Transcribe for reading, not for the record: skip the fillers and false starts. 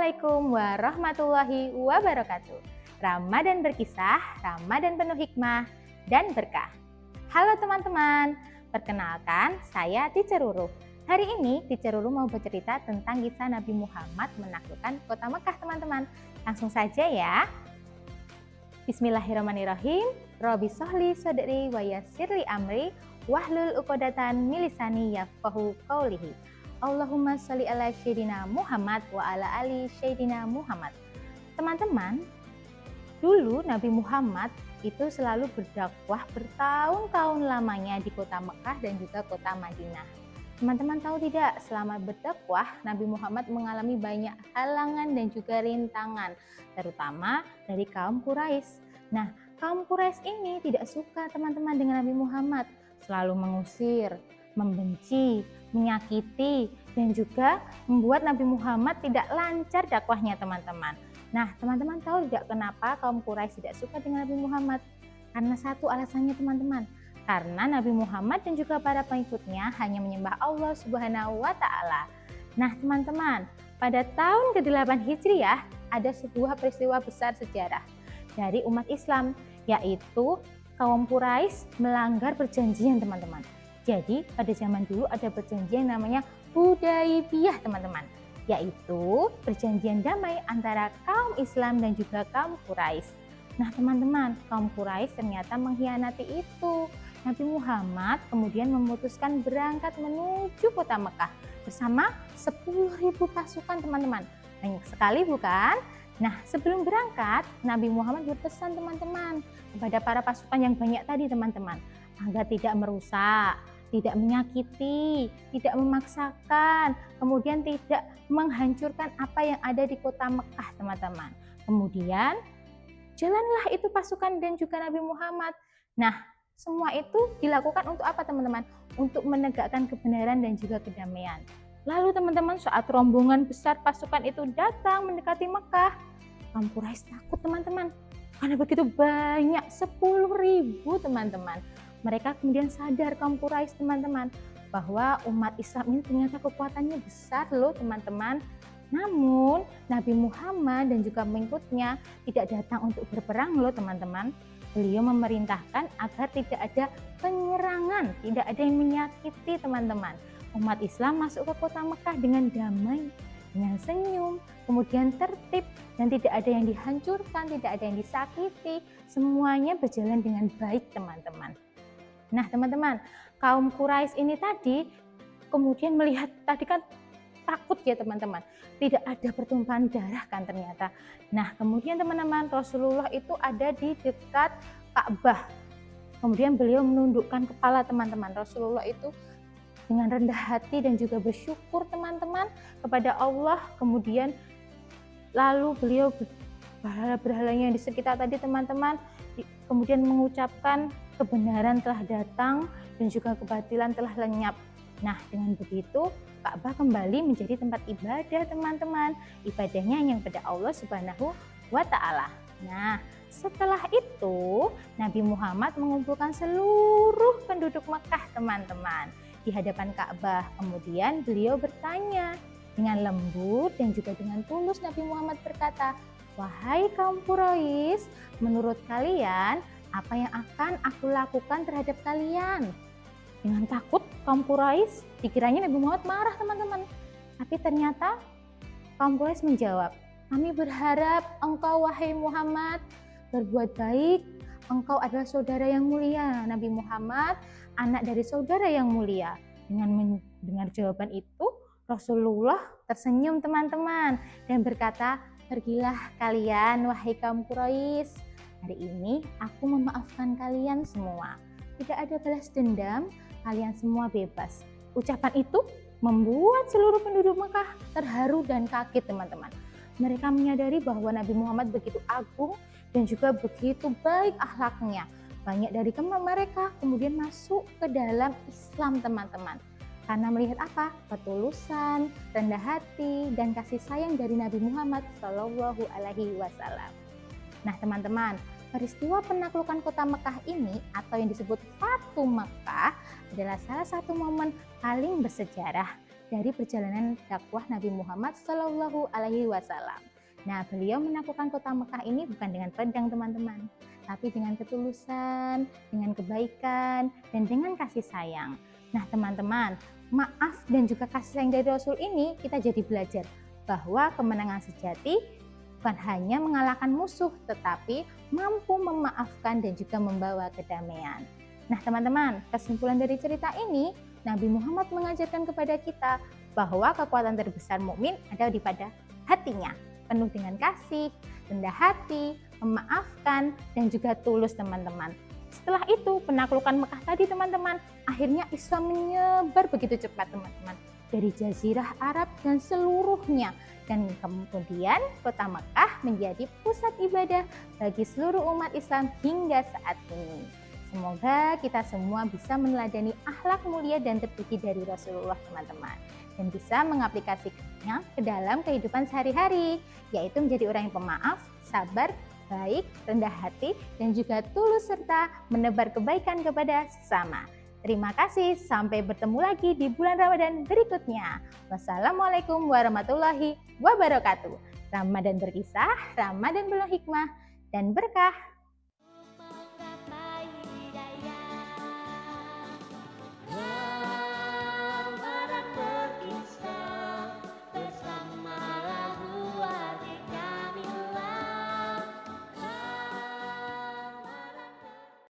Assalamualaikum warahmatullahi wabarakatuh. Ramadan berkisah, Ramadan penuh hikmah dan berkah. Halo teman-teman, perkenalkan saya Teacher Ruru. Hari ini Teacher Ruru mau bercerita tentang kisah Nabi Muhammad menaklukkan kota Mekah teman-teman. Langsung saja ya. Bismillahirrahmanirrahim. Robi sohli sodri wa yassirli amri wahlul uqdatan min lisani yafqahu qawlihi. Allahumma sholli ala Sayyidina Muhammad wa ala ali Sayyidina Muhammad. Teman-teman, dulu Nabi Muhammad itu selalu berdakwah bertahun-tahun lamanya di kota Mekah dan juga kota Madinah. Teman-teman tahu tidak, selama berdakwah Nabi Muhammad mengalami banyak halangan dan juga rintangan, terutama dari kaum Quraisy. Nah, kaum Quraisy ini tidak suka teman-teman dengan Nabi Muhammad, selalu mengusir, membenci, menyakiti, dan juga membuat Nabi Muhammad tidak lancar dakwahnya teman-teman. Nah, teman-teman tahu tidak kenapa kaum Quraisy tidak suka dengan Nabi Muhammad? Karena satu alasannya teman-teman, karena Nabi Muhammad dan juga para pengikutnya hanya menyembah Allah Subhanahu wa Ta'ala. Nah, teman-teman, pada tahun ke-8 Hijriah ada sebuah peristiwa besar sejarah dari umat Islam, yaitu kaum Quraisy melanggar perjanjian teman-teman. Jadi pada zaman dulu ada perjanjian namanya Hudaybiyah teman-teman, yaitu perjanjian damai antara kaum Islam dan juga kaum Quraisy. Nah teman-teman, kaum Quraisy ternyata mengkhianati itu. Nabi Muhammad kemudian memutuskan berangkat menuju kota Mekah bersama 10.000 pasukan teman-teman. Banyak sekali bukan? Nah sebelum berangkat, Nabi Muhammad berpesan teman-teman kepada para pasukan yang banyak tadi teman-teman, agar tidak merusak, tidak menyakiti, tidak memaksakan, kemudian tidak menghancurkan apa yang ada di kota Mekah teman-teman. Kemudian jalanlah itu pasukan dan juga Nabi Muhammad. Nah semua itu dilakukan untuk apa teman-teman? Untuk menegakkan kebenaran dan juga kedamaian. Lalu teman-teman, saat rombongan besar pasukan itu datang mendekati Mekah, kaum Quraisy takut teman-teman, karena begitu banyak 10.000 teman-teman. Mereka kemudian sadar kaum Quraisy teman-teman bahwa umat Islam ini ternyata kekuatannya besar loh teman-teman. Namun Nabi Muhammad dan juga pengikutnya tidak datang untuk berperang loh teman-teman. Beliau memerintahkan agar tidak ada penyerangan, tidak ada yang menyakiti teman-teman. Umat Islam masuk ke kota Mekah dengan damai, dengan senyum, kemudian tertib, dan tidak ada yang dihancurkan, tidak ada yang disakiti. Semuanya berjalan dengan baik teman-teman. Nah teman-teman, kaum Quraisy ini tadi kemudian melihat tadi kan takut ya teman-teman, tidak ada pertumpahan darah kan ternyata. Nah kemudian teman-teman, Rasulullah itu ada di dekat Ka'bah. Kemudian beliau menundukkan kepala teman-teman. Rasulullah itu dengan rendah hati dan juga bersyukur teman-teman kepada Allah. Kemudian lalu beliau berhala-berhalanya yang di sekitar tadi teman-teman, kemudian mengucapkan kebenaran telah datang dan juga kebatilan telah lenyap. Nah dengan begitu Ka'bah kembali menjadi tempat ibadah teman-teman. Ibadahnya hanya kepada Allah Subhanahu wa Ta'ala. Nah setelah itu Nabi Muhammad mengumpulkan seluruh penduduk Mekah teman-teman di hadapan Ka'bah. Kemudian beliau bertanya dengan lembut dan juga dengan tulus. Nabi Muhammad berkata, "Wahai kaum Quraisy, menurut kalian apa yang akan aku lakukan terhadap kalian?" Dengan takut kaum Quraisy, dikiranya Nabi Muhammad marah teman-teman. Tapi ternyata kaum Quraisy menjawab, "Kami berharap engkau wahai Muhammad berbuat baik. Engkau adalah saudara yang mulia. Nabi Muhammad anak dari saudara yang mulia." Dengan mendengar jawaban itu, Rasulullah tersenyum teman-teman dan berkata, "Pergilah kalian wahai kaum Quraisy. Hari ini aku memaafkan kalian semua. Tidak ada balas dendam, kalian semua bebas." Ucapan itu membuat seluruh penduduk Mekah terharu dan kaget teman-teman. Mereka menyadari bahwa Nabi Muhammad begitu agung dan juga begitu baik akhlaknya. Banyak dari mereka kemudian masuk ke dalam Islam teman-teman. Karena melihat apa? Ketulusan, rendah hati, dan kasih sayang dari Nabi Muhammad Shallallahu Alaihi Wasallam. Nah teman-teman, peristiwa penaklukan kota Mekah ini atau yang disebut Fatu Mekah adalah salah satu momen paling bersejarah dari perjalanan dakwah Nabi Muhammad Shallallahu Alaihi Wasallam. Nah, beliau menaklukkan kota Mekah ini bukan dengan pedang teman-teman, tapi dengan ketulusan, dengan kebaikan, dan dengan kasih sayang. Nah teman-teman, maaf dan juga kasih sayang dari Rasul ini kita jadi belajar bahwa kemenangan sejati bukan hanya mengalahkan musuh, tetapi mampu memaafkan dan juga membawa kedamaian. Nah teman-teman, kesimpulan dari cerita ini, Nabi Muhammad mengajarkan kepada kita bahwa kekuatan terbesar mukmin ada di pada hatinya, penuh dengan kasih, rendah hati, memaafkan, dan juga tulus teman-teman. Setelah itu penaklukan Mekah tadi teman-teman, akhirnya Islam menyebar begitu cepat teman-teman, dari Jazirah Arab dan seluruhnya. Dan kemudian kota Mekah menjadi pusat ibadah bagi seluruh umat Islam hingga saat ini. Semoga kita semua bisa meneladani akhlak mulia dan terpuji dari Rasulullah teman-teman, dan bisa mengaplikasikannya ke dalam kehidupan sehari-hari, yaitu menjadi orang yang pemaaf, sabar, baik, rendah hati, dan juga tulus serta menebar kebaikan kepada sesama. Terima kasih, sampai bertemu lagi di bulan Ramadan berikutnya. Wassalamualaikum warahmatullahi wabarakatuh. Ramadan berkisah, Ramadan penuh hikmah dan berkah.